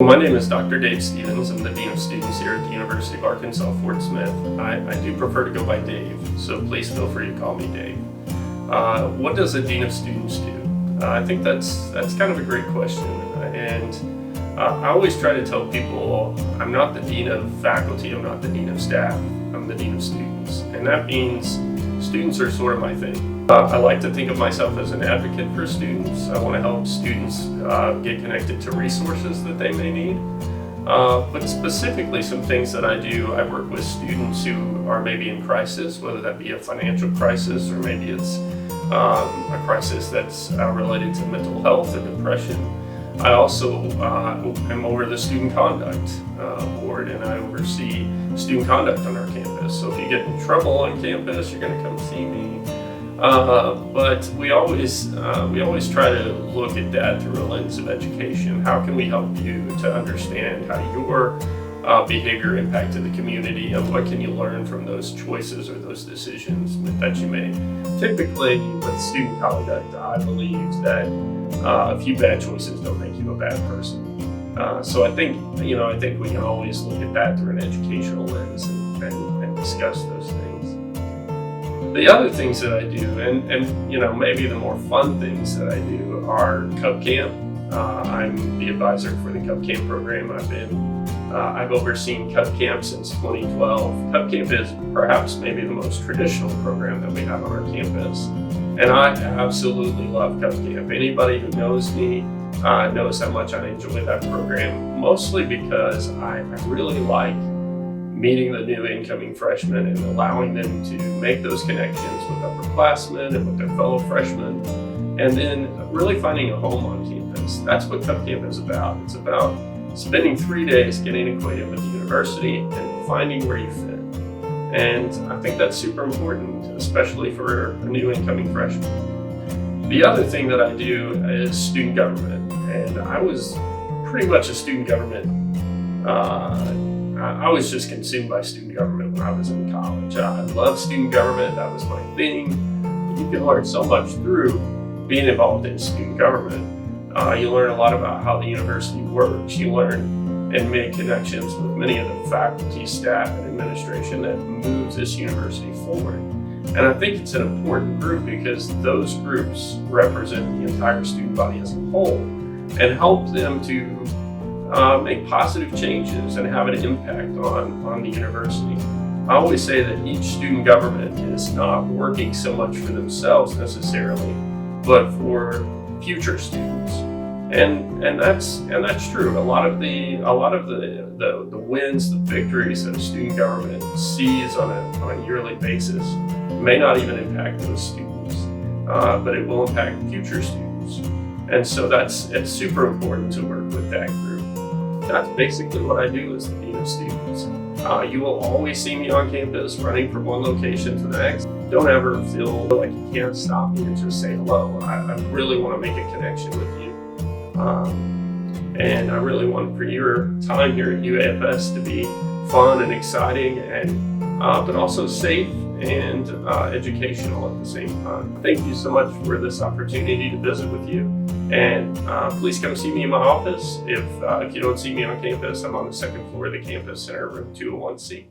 My name is Dr. Dave Stevens. I'm the Dean of Students here at the University of Arkansas Fort Smith. I do prefer to go by Dave, so please feel free to call me Dave. What does a Dean of Students do? I think that's kind of a great question, and I always try to tell people I'm not the Dean of Faculty, I'm not the Dean of Staff, I'm the Dean of Students, and that means students are sort of my thing. I like to think of myself as an advocate for students. I want to help students get connected to resources that they may need. But specifically some things that I do, I work with students who are maybe in crisis, whether that be a financial crisis or maybe it's a crisis that's related to mental health or depression. I also am over the student conduct board, and I oversee student conduct on our campus. So if you get in trouble on campus, you're going to come see me. But we always try to look at that through a lens of education. How can we help you to understand how your behavior impacted the community, and what can you learn from those choices or those decisions that you made? Typically, with student conduct, I believe that a few bad choices don't make you a bad person. So I think we can always look at that through an educational lens and discuss those things. The other things that I do, and maybe the more fun things that I do, are Cub Camp. I'm the advisor for the Cub Camp program. I've overseen Cub Camp since 2012. Cub Camp is perhaps maybe the most traditional program that we have on our campus, and I absolutely love Cub Camp. Anybody who knows me knows how much I enjoy that program, mostly because I really like meeting the new incoming freshmen and allowing them to make those connections with upperclassmen and with their fellow freshmen, and then really finding a home on campus. That's what Cub Camp is about. It's about spending 3 days getting acquainted with the university and finding where you fit. And I think that's super important, especially for a new incoming freshman. The other thing that I do is student government, and I was pretty much a student government I was just consumed by student government when I was in college. I love student government. That was my thing. You can learn so much through being involved in student government. You learn a lot about how the university works. You learn and make connections with many of the faculty, staff, and administration that moves this university forward. And I think it's an important group because those groups represent the entire student body as a whole and help them to make positive changes and have an impact on the university. I always say that each student government is not working so much for themselves necessarily, but for future students. And that's true. A lot of the wins, the victories that a student government sees on a yearly basis may not even impact those students, but it will impact future students. And so it's super important to work with that group. That's basically what I do as the Dean of Students. You will always see me on campus running from one location to the next. Don't ever feel like you can't stop me and just say hello. I really want to make a connection with you. And I really want for your time here at UAFS to be fun and exciting, and but also safe and educational at the same time. Thank you so much for this opportunity to visit with you. And please come see me in my office. If you don't see me on campus, I'm on the second floor of the campus center, room 201C.